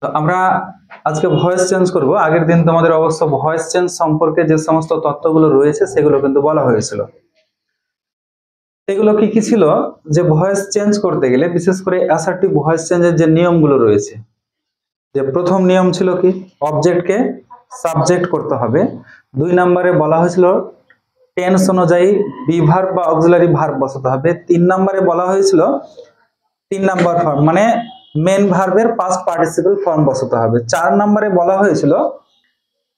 তো আমরা আজকে ভয়েস চেঞ্জ করব। আগের দিন তোমাদের অবশ্য ভয়েস চেঞ্জ সম্পর্কে যে সমস্ত তথ্যগুলো রয়েছে সেগুলো কিন্তু বলা হয়েছিল। এগুলো কি কি ছিল, যে ভয়েস চেঞ্জ করতে গেলে বিশেষ করে অ্যাসার্টিভ ভয়েস চেঞ্জের যে নিয়মগুলো রয়েছে, যে প্রথম নিয়ম ছিল কি, অবজেক্টকে সাবজেক্ট করতে হবে। 2 নম্বরে বলা হয়েছিল টেন্স অনুযায়ী বি ভার্ব বা অক্সিলারি ভার্ব বসাতে হবে। 3 নম্বরে বলা হয়েছিল 3 নাম্বার ফর্ম মানে মেন ভার্বের পাস্ট পার্টিসিপল ফর্ম বসাতে হবে। 4 নম্বরে বলা হয়েছিল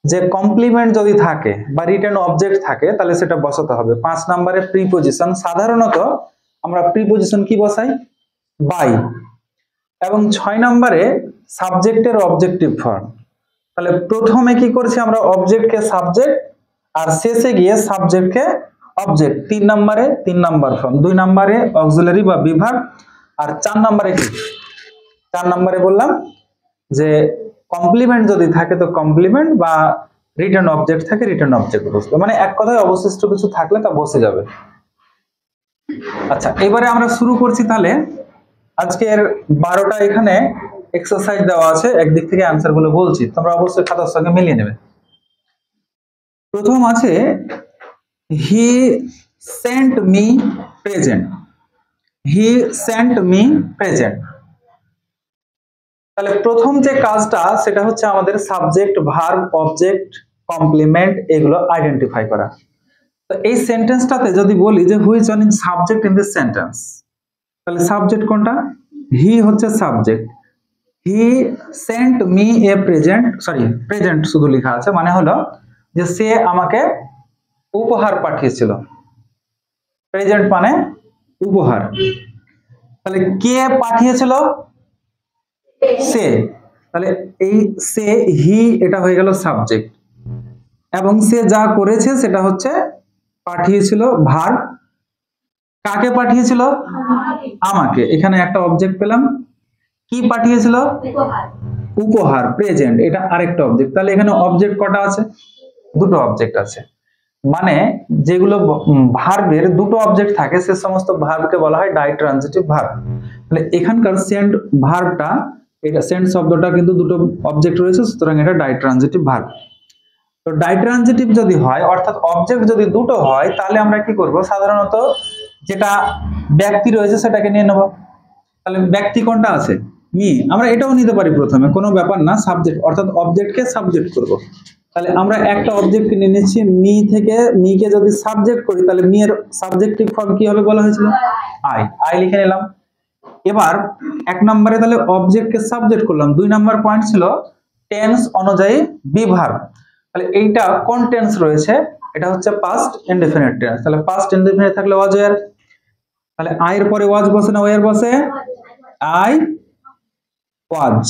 যে কমপ্লিমেন্ট যদি থাকে বা রিটেন অবজেক্ট থাকে তাহলে সেটা বসাতে হবে। 5 নম্বরে প্রিপজিশন, সাধারণত আমরা প্রিপজিশন কি বসাই, বাই। এবং 6 নম্বরে সাবজেক্টের অবজেক্টিভ ফর্ম। তাহলে প্রথমে কি করছি আমরা, অবজেক্টকে সাবজেক্ট আর শেষে গিয়ে সাবজেক্টকে অবজেক্ট। 3 নম্বরে 3 নাম্বার ফর্ম, 2 নম্বরে অক্সিলারি বা বিভাগ, আর 4 নম্বরে কি, 4 নম্বরে বললাম যে কমপ্লিমেন্ট যদি থাকে তো কমপ্লিমেন্ট, বা রিটার্ন অবজেক্ট থাকে রিটার্ন অবজেক্ট বসবে। মানে এক কথায় অবশিষ্ট কিছু থাকলে তা বসে যাবে। আচ্ছা, এবারে আমরা শুরু করছি। তাহলে আজকের 12টা এখানে এক্সারসাইজ দেওয়া আছে, একদিক থেকে অ্যান্সার গুলো বলছি, তোমরা অবশ্যই খাতার সঙ্গে মিলিয়ে নেবে। প্রথম আছে he sent me present. He sent me present. তাহলে প্রথম যে কাজটা সেটা হচ্ছে আমাদের সাবজেক্ট, ভার্ব, অবজেক্ট, কমপ্লিমেন্ট এগুলো আইডেন্টিফাই করা। তো এই সেন্টেন্সটাতে যদি বলি যে which one is subject in this sentence, তাহলে সাবজেক্ট কোনটা, হি হচ্ছে subject. He sent me a present, sorry present শুধু লেখা আছে, মানে হলো যে সে আমাকে উপহার পাঠিয়েছিল। প্রেজেন্ট মানে উপহার। তাহলে কে পাঠিয়েছিল, সে। তাহলে এই সে, হি, এটা হয়ে গেল সাবজেক্ট, এবং সে যা করেছে সেটা হচ্ছে পাঠিয়েছিল, ভার্ব। কাকে পাঠিয়েছিল, আমাকে। এখানে একটা অবজেক্ট পেলাম, কি পাঠিয়েছিল, উপহার, প্রেজেন্ট, এটা আরেকটা অবজেক্ট। তাহলে এখানে অবজেক্ট কটা আছে, দুটো অবজেক্ট আছে। মানে যেগুলো ভার্বের দুটো অবজেক্ট থাকে সে সমস্ত ভার্বকে বলা হয় ডাইট্রানজিটিভ ভার্ব। তাহলে এখানকার সেন্ট ভার্বটা, এটা সেন্ট শব্দটা কিন্তু দুটো অবজেক্ট রয়েছে, সুতরাং এটা ডাইট্রানজিটিভ ভার্ব। তো ডাইট্রানজিটিভ যদি হয়, অর্থাৎ অবজেক্ট যদি দুটো হয়, তাহলে আমরা কি করব, সাধারণত যেটা ব্যক্তি রয়েছে সেটাকে নিয়ে নেব। তাহলে ব্যক্তি কোনটা আছে, মি, আমরা এটাও নিতে পারি প্রথমে, কোনো ব্যাপার না। সাবজেক্ট অর্থাৎ অবজেক্টকে সাবজেক্ট করব। তাহলে আমরা একটা অবজেক্ট নিয়ে নিচ্ছি, মি থেকে মিকে যদি সাবজেক্ট করি তাহলে মি এর সাবজেক্টিভ ফর্ম কি হবে বলা হয়েছিল, আই। আই লিখে নিলাম। এবার 1 নম্বরে তাহলে অবজেক্টকে সাবজেক্ট করলাম। 2 নম্বর পয়েন্ট ছিল টেন্স অনুযায়ী বি ভার্ব। তাহলে এইটা কোন টেন্স রয়েছে, এটা হচ্ছে পাস্ট ইনডেফিনিট টেন্স। তাহলে পাস্ট ইনডেফিনিট থাকলে ওয়াজ ওয়্যার, তাহলে আই এর পরে ওয়াজ বসে না ওয়্যার বসে, আই ওয়াজ।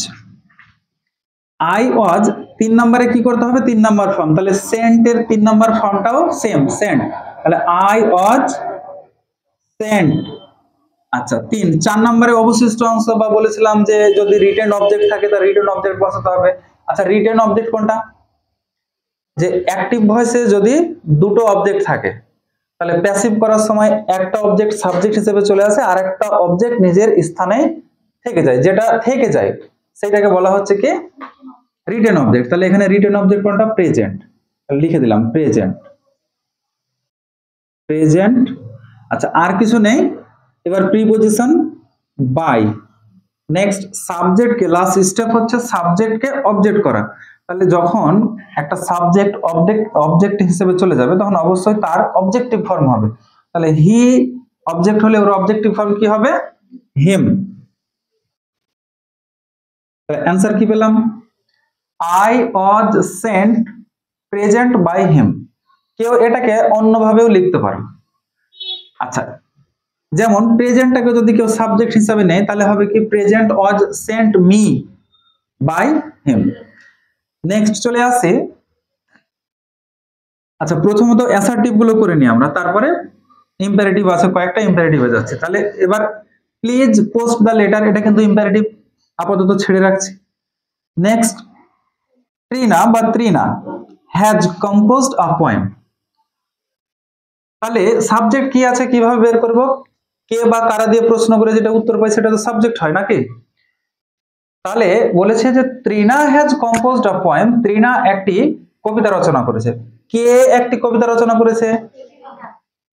আই ওয়াজ 3 নম্বরে কি করতে হবে, 3 নম্বর ফর্ম। তাহলে সেন্ট এর 3 নম্বর ফর্মটাও সেম, সেন্ট। তাহলে আই ওয়াজ সেন্ট। আচ্ছা 4 নম্বরে অবশিষ্ট অংশ, বা বলেছিলাম যে যদি রিটেন অবজেক্ট থাকে তার রিটেন অবজেক্ট বসাতে হবে। আচ্ছা রিটেন অবজেক্ট কোনটা, যে অ্যাক্টিভ ভয়েসে যদি দুটো অবজেক্ট থাকে তাহলে প্যাসিভ করার সময় একটা অবজেক্ট সাবজেক্ট হিসেবে চলে আসে আর একটা অবজেক্ট নিজের স্থানে থেকে যায়, যেটা থেকে যায় সেটাকে বলা হচ্ছে কি রিটেন অবজেক্ট। তাহলে এখানে রিটেন অবজেক্ট কোনটা, প্রেজেন্ট, লিখে দিলাম প্রেজেন্ট, প্রেজেন্ট। আচ্ছা আর কিছু নেই। এবার প্রিপজিশন বাই। নেক্সট সাবজেক্টকে, লাস্ট স্টেপ হচ্ছে সাবজেক্টকে অবজেক্ট করা। তাহলে যখন একটা সাবজেক্ট অবজেক্ট হিসেবে চলে যাবে তখন অবশ্যই তার অবজেক্টিভ ফর্ম হবে। তাহলে হি অবজেক্ট হলে ওর অবজেক্টিভ ফর্ম কি হবে, হিম। অ্যান্সার কি পেলাম, I was sent present by him. কেউ এটাকে অন্যভাবেও লিখতে পারো। আচ্ছা যেমন প্রেজেন্টটাকে যদি কেউ সাবজেক্ট হিসাবে নেয় তাহলে হবে কি, present was sent me by him. Next চলে আসে, আচ্ছা প্রথমত অ্যাসার্টিভ গুলো করে নিই আমরা, তারপরে ইম্পারেটিভ আছে কয়েকটা, ইম্পারেটিভে যাচ্ছে। তাহলে এবার প্লিজ পোস্ট দ্য লেটার, এটা কিন্তু ইম্পারেটিভ, আপাতত ছেড়ে রাখছি। Next Trina has composed a poem. তাহলে সাবজেক্ট কি আছে কিভাবে বের করব, কে বা কারা দিয়ে প্রশ্ন করে যেটা উত্তর পাই সেটা তো সাবজেক্ট হয় নাকি। তাহলে বলেছে যে Trina has composed a poem, Trina একটি কবিতা রচনা করেছে। কে একটি কবিতা রচনা করেছে?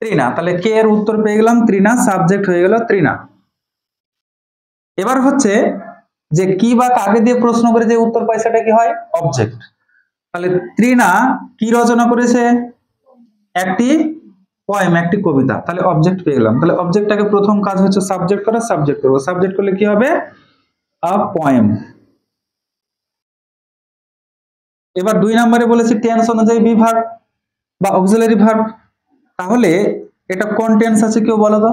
ত্রিনা। তাহলে কে এর উত্তর পেয়ে গেলাম ত্রিনা, সাবজেক্ট হয়ে গেল ত্রিনা। এবার হচ্ছে যে কি বা কাকে দিয়ে প্রশ্ন করে যে উত্তর পাই সেটা কি হয়? অবজেক্ট। তাহলে ত্রিনা কি রচনা করেছে? একটি পোয়েম, একটি কবিতা। তাহলে অবজেক্ট পেয়ে গেলাম। তাহলে অবজেক্টটাকে প্রথম কাজ হচ্ছে সাবজেক্ট করা, সাবজেক্ট করব। সাবজেক্ট করলে কি হবে? A poem. এবার 2 নম্বরে বলেছি টেন্স অনুযায়ী বি ভার্ব বা অক্সিলারি ভার্ব। তাহলে এটা কোন টেন্স আছে কেউ বলো তো?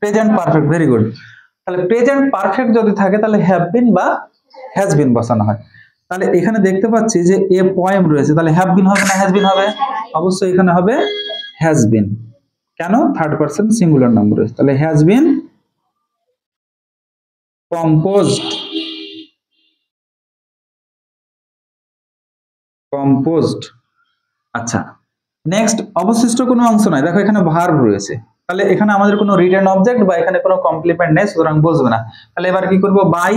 Present perfect, very good. তাহলে প্রেজেন্ট পারফেক্ট যদি থাকে তাহলে হ্যাভ বিন বা হ্যাজ বিন বসানো হয়। তাহলে এখানে দেখতে পাচ্ছি যে এ পোয়েম রয়েছে, তাহলে হ্যাভ বিন হবে না হ্যাজ বিন হবে? অবশ্যই এখানে হবে হ্যাজ বিন। কেন? থার্ড পারসন সিঙ্গুলার নাম্বার রয়েছে, তাহলে হ্যাজ বিন কম্পোজড, কম্পোজড। আচ্ছা, নেক্সট অবশিষ্ট কোনো অংশ নাই। দেখো এখানে ভার্ব রয়েছে, তাহলে এখানে আমাদের কোনো রিটেন অবজেক্ট বা এখানে কোনো কমপ্লিমেন্ট নেই, সুতরাং বসবে না। তাহলে এবার কি করব? বাই,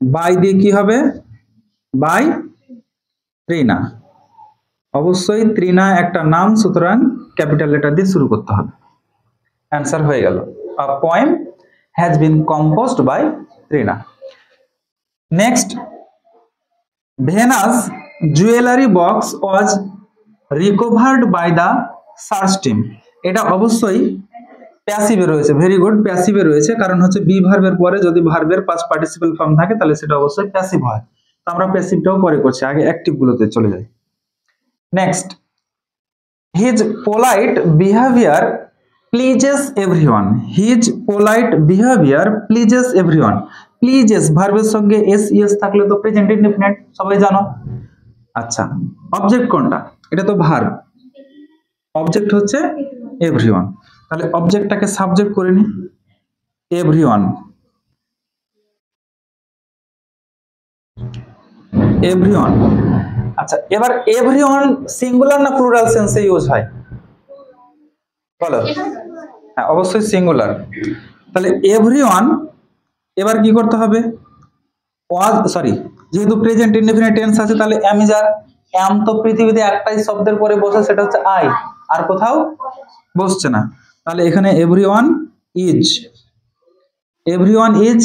বাই দিয়ে কি হবে? বাই ত্রিনা। অবশ্যই ত্রিনা একটা নাম, সুতরাং ক্যাপিটাল লেটার দিয়ে শুরু করতে হবে। অ্যান্সার হয়ে গেল, a poem has been composed by Trina. Next, Venus jewellery box was recovered by the search team. এটা অবশ্যই প্যাসিভে রয়েছে, ভেরি গুড, প্যাসিভে রয়েছে। কারণ হচ্ছে বি ভার্বের পরে যদি ভার্বের পাস্ট পার্টিসিপল ফর্ম থাকে তাহলে সেটা অবশ্যই প্যাসিভ হয়। তো আমরা প্যাসিভটাও পরে করছি, আগে অ্যাক্টিভ গুলোতে চলে যাই। Next, his polite behaviour pledges everyone. His polite behaviour pledges everyone. Pledges ভার্বের সঙ্গে এস ইএস থাকলে তো প্রেজেন্ট ইনডেফিনিট, সবাই জানো। আচ্ছা, অবজেক্ট কোনটা? এটা তো ভার্ব, অবজেক্ট হচ্ছে এভরিওয়ান। তাহলে অবজেক্টটাকে সাবজেক্ট করে নি, এভরিওয়ান। এভরিওয়ান। আচ্ছা, এবার এভরিওয়ান সিঙ্গুলার না প্লুরাল সেন্সে ইউজ হয় বলো? হ্যাঁ, অবশ্যই সিঙ্গুলার। তাহলে এভরিওয়ান এবার কি করতে হবে? ওয়াজ, সরি, যেহেতু প্রেজেন্ট ইনডেফিনিট টেন্স আছে তাহলে অ্যাম ইজ আর। অ্যাম তো পৃথিবীতে একটাই শব্দের পরে বসে, সেটা হচ্ছে আই, আর কোথাও বসছে না। তাহলে এখানে everyone is, everyone is.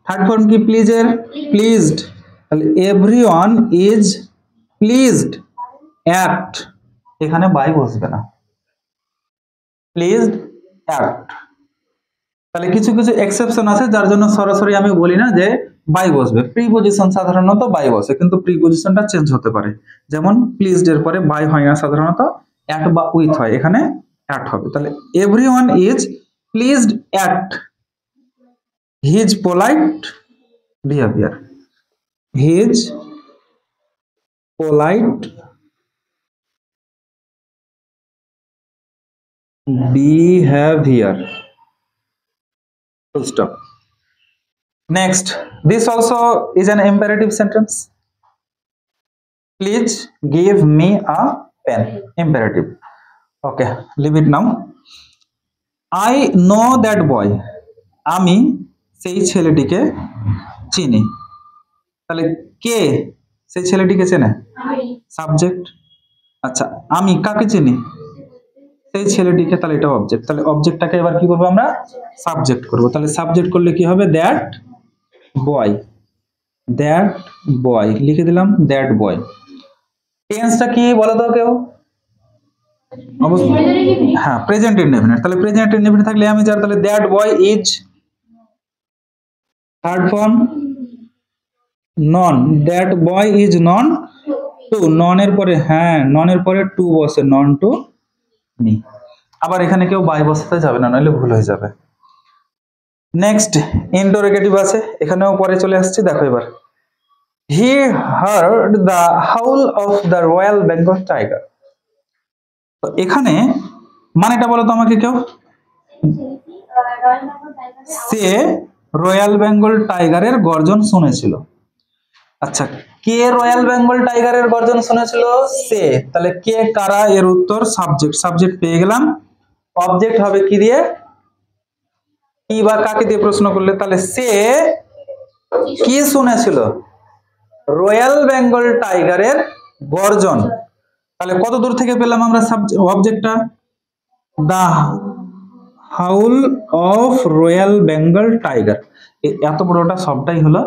Third form কি প্লিজের? প্লিজড। তাহলে এভরিওয়ান ইজ প্লিজড অ্যাট, এখানে বাই বসবে না, প্লিজড অ্যাট। তাহলে কিছু কিছু এক্সেপশন আছে যার জন্য সরাসরি আমি বলি না যে বাই বসবে। প্রিপজিশন সাধারণত বাই বসে, কিন্তু প্রিপজিশনটা চেঞ্জ হতে পারে। যেমন প্লিজড এর পরে বাই হয় না, সাধারণত অ্যাট বা উইথ হয়, এখানে অ্যাট হবে। তাহলে everyone is pleased at his polite behaviour. His polite behaviour, full stop. Next, this also is an imperative sentence. Please give me a pen. Imperative. Okay, leave it now. I know that boy. আমি সেই ছেলেটিকে চিনি। তাহলে কে সেই ছেলেটিকে চেনে? Subject. আচ্ছা, আমি কাকে চিনি? সেই ছেলেটিকে, তাহলে এটা অবজেক্ট। তাহলে অবজেক্টটাকে এবার কি করবো আমরা? সাবজেক্ট করব। তাহলে সাবজেক্ট করলে কি হবে? দ্যাট বয়, দ্যাট বয় লিখে দিলাম, দ্যাট বয়। টেন্সটা কি বলো তো কেউ? হ্যাঁ, প্রেজেন্ট ইনডেফিনিট। তাহলে প্রেজেন্ট ইনডেফিনিট থাকলে আমি যার, তাহলে that boy is. Third form none, that boy is none to. None এর পরে, হ্যাঁ, নন এর পরে টু বসে, নন টু মি। আবার এখানে কেউ বাই বসাতে যাবে না, নইলে ভুল হয়ে যাবে। নেক্সট, ইন্টারোগেটিভ আছে, এখানেও পরে চলে আসছে। দেখো এবার, he heard the howl of the royal Bengal tiger. তো এখানে মানেটা বলো তো আমাকে কেউ? সে রয়্যাল বেঙ্গল টাইগারের গর্জন শুনেছিল। আচ্ছা, কে রয়্যাল বেঙ্গল টাইগারের গর্জন শুনেছিল? সে। তাহলে কে কারা এর উত্তর সাবজেক্ট। সাবজেক্ট পেয়ে গেলাম। অবজেক্ট হবে কি দিয়ে? কি বা কাকে দিয়ে প্রশ্ন করলে? তাহলে সে কি শুনেছিল? রয়্যাল বেঙ্গল টাইগারের গর্জন। তাহলে কত দূর থেকে পেলাম আমরা অবজেক্টটা? দা হাউল অফ রয়্যাল বেঙ্গল টাইগার। এত বড়টা সবটাই হলো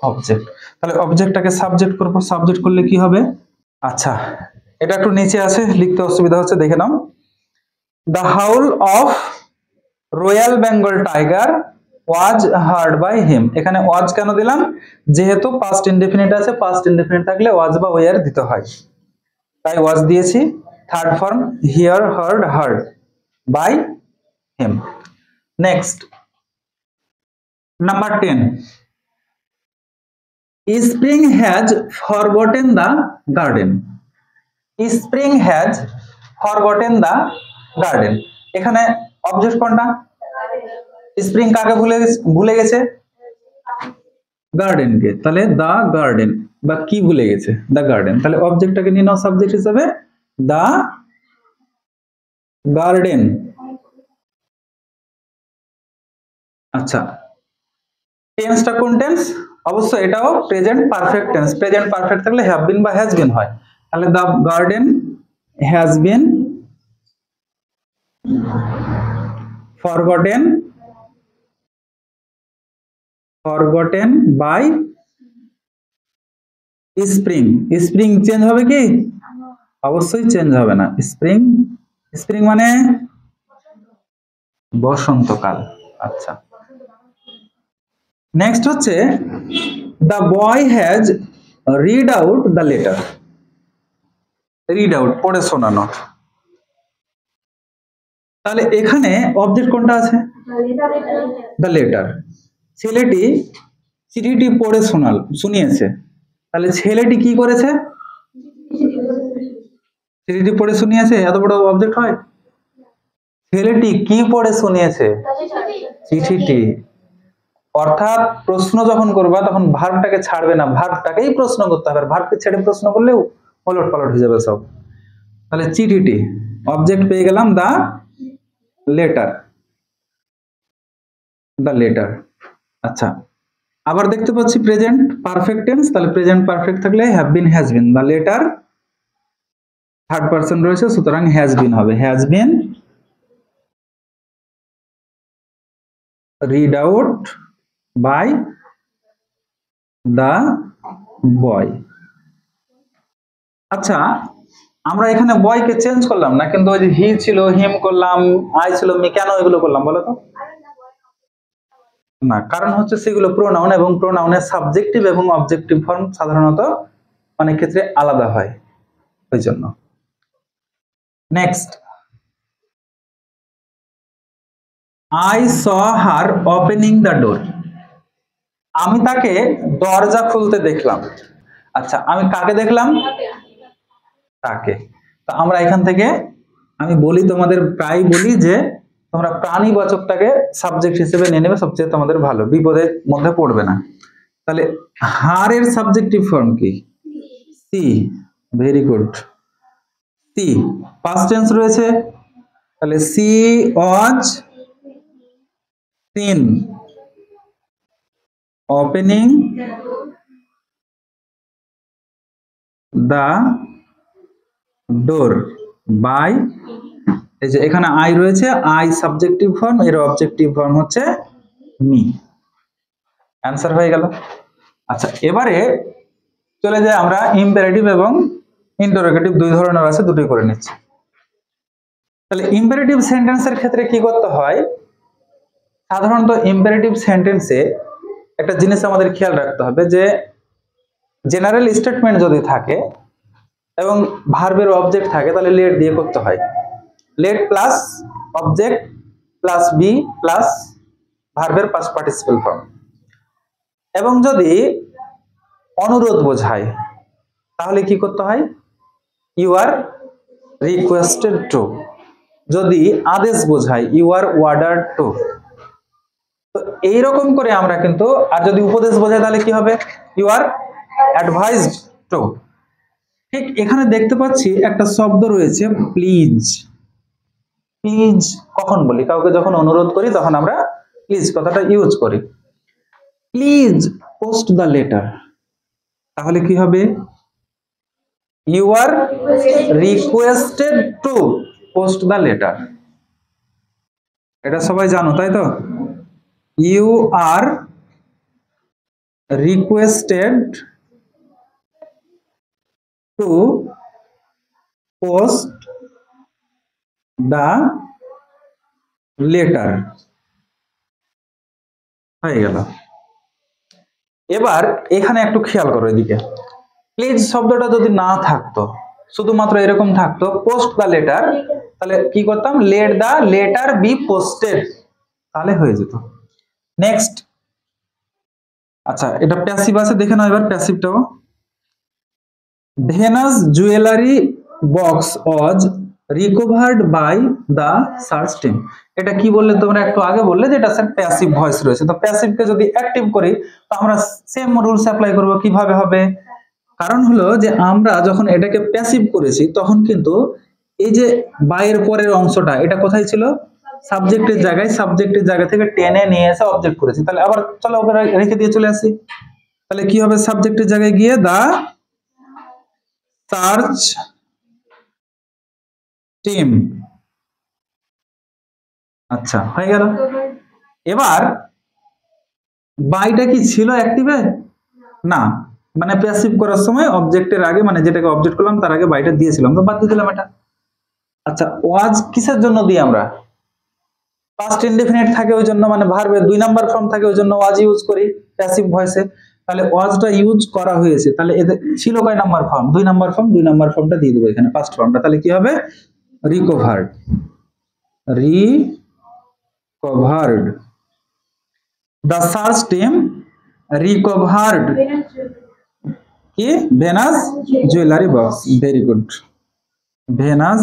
অবজেক্ট। তাহলে অবজেক্টটাকে সাবজেক্ট করব, সাবজেক্ট করলে কি হবে? আচ্ছা, এটা একটু নিচে আছে, লিখতে অসুবিধা হচ্ছে, দেখে নাও। The howl of royal Bengal tiger was heard by him. এখানে ওয়াজ কেন দিলাম? যেহেতু পাস্ট ইনডেফিনিট আছে, পাস্ট ইনডেফিনিট থাকলে ওয়াজ বা ওয়ার দিতে হয়, তাই ওয়াজ দিয়েছি। Third form here, heard, heard by him. Next, number 10, spring has forgotten the garden. Spring has forgotten the garden. এখানে অবজেক্ট কোনটা? স্প্রিং কাকে ভুলে গেছে? গার্ডেনকে। তাহলে দা গার্ডেন, বা কি ভুলে গেছে? দা গার্ডেন। তাহলে অবজেক্টটাকে নিয়ে নাও সাবজেক্ট হিসেবে, দা গার্ডেন। আচ্ছা, টেন্সটা কোন টেন্স? অবশ্যই এটাও present perfect tense. Present perfect থাকলে হ্যাভ বিন বা হ্যাজ বিন হয়। তাহলে the garden has been forgotten by spring. Spring change হবে কি? অবশ্যই চেঞ্জ হবে না। স্প্রিং মানে বসন্তকাল। আচ্ছা, নেক্সট হচ্ছে the boy has read out the letter. Read out, পড়ে শোনানো। তাহলে এখানে অবজেক্ট কোনটা আছে? The letter. ছেলেটি চিঠিটি পড়ে শুনিয়েছে। তাহলে ছেলেটি কি করেছে? চিঠিটি পড়ে শুনিয়েছে। এত বড় অবজেক্ট হয়? ছেলেটি কি পড়ে শুনিয়েছে? চিঠিটি। অর্থাৎ প্রশ্ন যখন করবা তখন ভার্বটাকে ছাড়বে না, ভার্বটাকেই প্রশ্ন করতে হবে। ভার্বকে ছেড়ে প্রশ্ন করলেও ওলট পালট হয়ে যাবে সব। তাহলে চিঠিটি, অবজেক্ট পেয়ে গেলাম দা লেটার, দা লেটার। আচ্ছা, আবার দেখতে পাচ্ছি প্রেজেন্ট পারফেক্ট টেন্স। তাহলে প্রেজেন্ট পারফেক্ট থাকলে have been, has been. The letter third person রয়েছে, সুতরাং হ্যাজ বিন হবে। Has been read out by the boy. আচ্ছা, আমরা এখানে বয়কে চেঞ্জ করলাম না, কিন্তু ওই যে হি ছিল হিম করলাম, আই ছিল মি, কেন এগুলো করলাম বলো তো? না, কারণ হচ্ছে সেগুলো প্রোনাউন, এবং প্রোনাউনের সাবজেক্টিভ এবং অবজেক্টিভ ফর্ম সাধারণত অনেক ক্ষেত্রে আলাদা হয়, ওই জন্য। Next, I saw her opening the door. আমি তাকে দরজা খুলতে দেখলাম। আচ্ছা, আমি কাকে দেখলাম? তাকে। তো আমরা এখান থেকে আমি বলি, তোমাদের প্রায় বলি যে তোমরা প্রাণীবাচকটাকে সাবজেক্ট হিসেবে নিয়ে নেবে, সবচেয়ে তোমাদের ভালো, বিপদের মধ্যে পড়বে না। তাহলে হার এর সাবজেক্টিভ ফর্ম কি? She. Very good. She past tense রয়েছে, তাহলে she was seen opening the door by, এই যে এখানে আই রয়েছে, আই সাবজেক্টিভ ফর্ম, এর অবজেক্টিভ ফর্ম হচ্ছে মি। অ্যান্সার হয়ে গেল। আচ্ছা, এবারে চলে যাই আমরা ইম্পারেটিভ এবং ইন্টারোগেটিভ, দুই ধরনের আছে, দুটোই করে নিচ্ছি। তাহলে ইম্পারেটিভ সেন্টেন্সের ক্ষেত্রে কি করতে হয়? সাধারণত ইম্পারেটিভ সেন্টেন্সে একটা জিনিস আমাদের খেয়াল রাখতে হবে, যে জেনারেল স্টেটমেন্ট যদি থাকে এবং ভার্বের অবজেক্ট থাকে, তাহলে লেট দিয়ে করতে হয়। Let plus object plus be plus ভার্বের পাস্ট পার্টিসিপেল ফর্ম। এবং যদি অনুরোধ বোঝায় তাহলে কি করতে হয়? You are requested to. যদি আদেশ বোঝায় ইউ আর অর্ডার্ড টু। তো এইরকম করে আমরা কিন্তু, আর যদি উপদেশ বোঝায় তাহলে কি হবে? You are advised to. ঠিক এখানে দেখতে পাচ্ছি একটা শব্দ রয়েছে প্লিজ। প্লিজ কখন বলি? কাউকে যখন অনুরোধ করি তখন আমরা প্লিজ কথাটা ইউজ করি। প্লিজ পোস্ট দ্য লেটার, তাহলে কি হবে? You are requested to post the letter. এটা সবাই জানো তাই তো? You are requested to post the letter, হয়ে গেল। এবার এখানে একটু খেয়াল করো এদিকে, প্লিজ শব্দটা যদি না থাকতো, শুধুমাত্র এরকম থাকতো পোস্ট দ্য লেটার, তাহলে কি করতাম? Let the letter be posted, তাহলে হয়ে যেত। নেক্সট, আচ্ছা এটা প্যাসিভ আছে, দেখে নাও এবার প্যাসিভটাও। Venus jewellery box was recovered by the search team. এটা কি বললে তোমরা? একটু আগে বললে যে এটা স্যার প্যাসিভ ভয়েস রয়েছে, তো প্যাসিভকে যদি অ্যাক্টিভ করি তো আমরা সেম রুলস অ্যাপ্লাই করব। কিভাবে হবে? কারণ হলো যে আমরা যখন এটাকে প্যাসিভ করেছি তখন কিন্তু এই যে বাইয়ের পরের অংশটা এটা কোথায় ছিল? সাবজেক্টের জায়গায়, সাবজেক্টের জায়গা থেকে টেনে নিয়ে এসে অবজেক্ট করেছি। তাহলে আবার চলো ওকে রেখে দিয়ে চলে আসি, তাহলে কি হবে? সাবজেক্টের জায়গায় গিয়ে দা সার্চ টিম। আচ্ছা হয়ে গেল। এবার বাইটা কি ছিল অ্যাক্টিভে? না, মানে প্যাসিভ করার সময় অবজেক্টের আগে, মানে যেটাকে অবজেক্ট করলাম তার আগে বাইটা দিয়েছিলাম, তো বাদ দিয়ে দিলাম এটা। আচ্ছা ওয়াজ কিসের জন্য দিই আমরা? পাস্ট ইনডেফিনিট থাকে ওই জন্য, মানে ভার্বের 2 নাম্বার ফর্ম থাকে ওই জন্য ওয়াজ ইউজ করি প্যাসিভ ভয়েসে। তাহলে ওয়াজটা ইউজ করা হয়েছে, তাহলে এতে ছিল কয় number form? 2 number form, 2 number ফর্মটা দিয়ে দেবো এখানে, পাস্ট ফর্মটা। তাহলে কি হবে? Recovered, recovered, the search team recovered কি? Venus jewellery box. Very good, Venus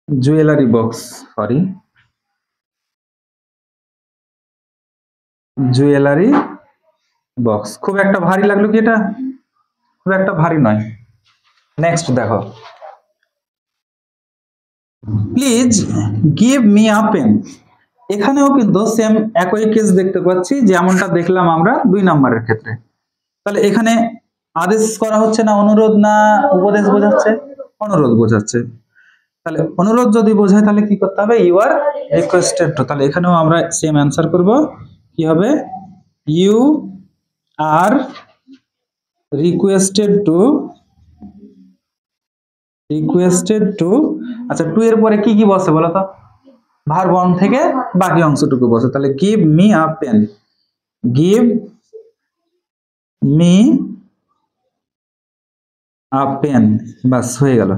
jewellery box, sorry jewellery box. খুব একটা ভারী লাগলো কি এটা? খুব একটা ভারী নয়। নেক্সট দেখো, please give me a pen. এখানেও কিন্তু সেম একই কেস দেখতে পাচ্ছি যেমনটা দেখলাম আমরা 2 নাম্বারের ক্ষেত্রে। তাহলে এখানে আদেশ করা হচ্ছে না অনুরোধ, না উপদেশ বোঝাচ্ছে? অনুরোধ বোঝাচ্ছে। তাহলে অনুরোধ যদি বোঝায় তাহলে কি করতে হবে? You are requested to. তাহলে এখানেও আমরা সেম অ্যান্সার করব। কি হবে? You are requested to, requested to. আচ্ছা 2 এর পরে কি কি বসে বলো তো? ভার্ব 1 থেকে বাকি অংশটুকু বসে। তাহলে give me a pen, give me a pen, বাস হয়ে গেল।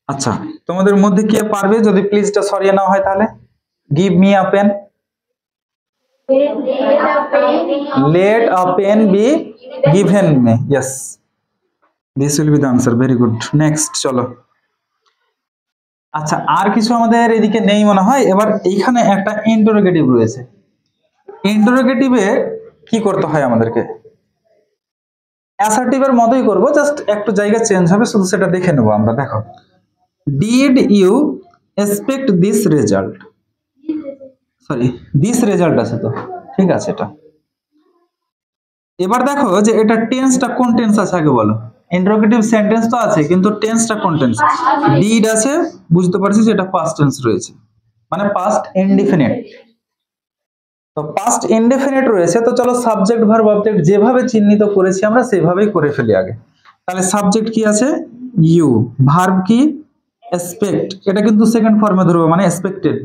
আচ্ছা তোমাদের মধ্যে কে পারবে যদি প্লিজটা সরিয়ে নেওয়া হয়? তাহলে give me a pen, let a pen be given me. Yes, this will be the answer. Very good. Next চলো। আচ্ছা আর কিছু আমাদের এদিকে নেই মনে হয়। এবার এইখানে একটা ইন্টারোগেটিভ রয়েছে। ইন্টারোগেটিভে কি করতে হয় আমাদেরকে? অ্যাসার্টিভের মতোই করব, জাস্ট একটু জায়গা চেঞ্জ হবে, শুধু সেটা দেখে নেব আমরা। দেখো, did you expect this result? Sorry, this result আছে তো, ঠিক আছে এটা। এবার দেখো যে এটা টেন্সটা কোন টেন্স আছে আগে বলো। ইন্টারোগেটিভ সেন্টেন্স তো আছে কিন্তু টেন্সটা কোন টেন্স? ডিড আছে, বুঝতে পারছি যে এটা পাস্ট টেন্স রয়েছে, মানে পাস্ট ইনডিফিনিট। তো পাস্ট ইনডিফিনিট রয়েছে, তো চলো সাবজেক্ট ভার্ব অবজেক্ট যেভাবে চিহ্নিত করেছি আমরা সেভাবেই করে ফেলি আগে। তাহলে সাবজেক্ট কি আছে? ইউ। ভার্ব কি? এক্সপেক্ট, এটা কিন্তু সেকেন্ড ফর্মে ধরবো, মানে এক্সপেক্টেড,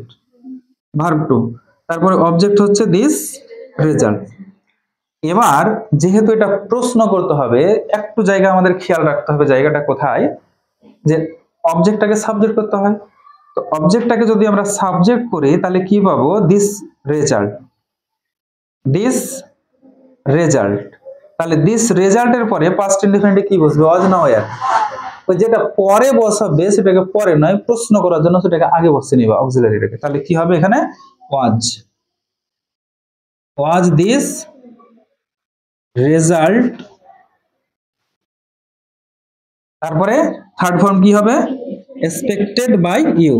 ভার্ব টু। তারপরে অবজেক্ট হচ্ছে দিস রেজাল্ট। এবার যেহেতু এটা প্রশ্ন করতে হবে, একটু জায়গা আমাদের খেয়াল রাখতে হবে, জায়গাটা কোথায়, যে অবজেক্টটাকে সাবজেক্ট করতে হয়। তো অবজেক্টটাকে যদি আমরা সাবজেক্ট করি তাহলে কি পাবো? This result, this result. তাহলে দিস রেজাল্টের পরে পাস্ট ইনডিফিনিটে কি বসবে? ওয়াজ না ওয়ার। ওই যেটা পরে বসাবে সেটাকে পরে নয়, প্রশ্ন করার জন্য সেটাকে আগে বসিয়ে নিবা অক্সিলারিটাকে। তাহলে কি হবে এখানে? Was, was this result. তারপরে থার্ড ফর্ম কি হবে? Expected by you,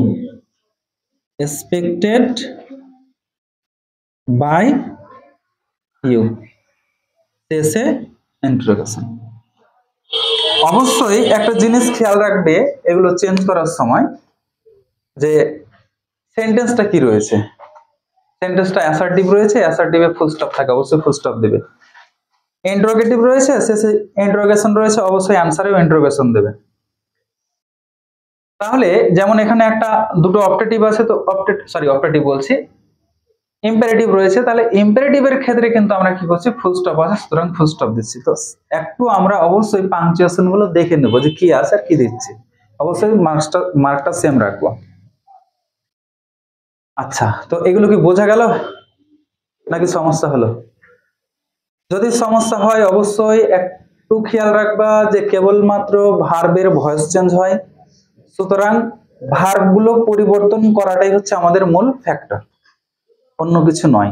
expected by you শেষে ইন্টারোগেশন। অবশ্যই একটা জিনিস খেয়াল রাখবে এগুলো চেঞ্জ করার সময়, যে সেন্টেন্সটা কি রয়েছে। সেন্টেন্সটা অ্যাসার্টিভ রয়েছে, অ্যাসার্টিভে ফুল স্টপ থাকে, অবশ্যই ফুল স্টপ দেবে। ইন্টারোগেটিভ রয়েছে, শেষে ইন্টারোগেশন রয়েছে, অবশ্যই অ্যানসারেও ইন্টারোগেশন দেবে। তাহলে যেমন এখানে একটা দুটো অপটেটিভ আছে, তো অপটেটিভ বলছি, ইম্পারেটিভ রয়েছে, তাহলে ইম্পারেটিভের ক্ষেত্রে কিন্তু আমরা কি করছি, ফুল স্টপ আছে, সুতরাং ফুল স্টপ দিচ্ছি। তো একটু আমরা অবশ্যই পাংচুয়েশন গুলো দেখে নেবো যে কি আছে আর কি দিচ্ছি, অবশ্যই মার্কটা সেম রাখবো। আচ্ছা, তো এগুলো কি বোঝা গেল নাকি সমস্যা হলো? যদি সমস্যা হয় অবশ্যই একটু খেয়াল রাখবা যে কেবলমাত্র ভার্বের ভয়েস চেঞ্জ হয়, সুতরাং ভার্বগুলো পরিবর্তন করাটাই হচ্ছে আমাদের মূল ফ্যাক্টর, অন্য কিছু নয়।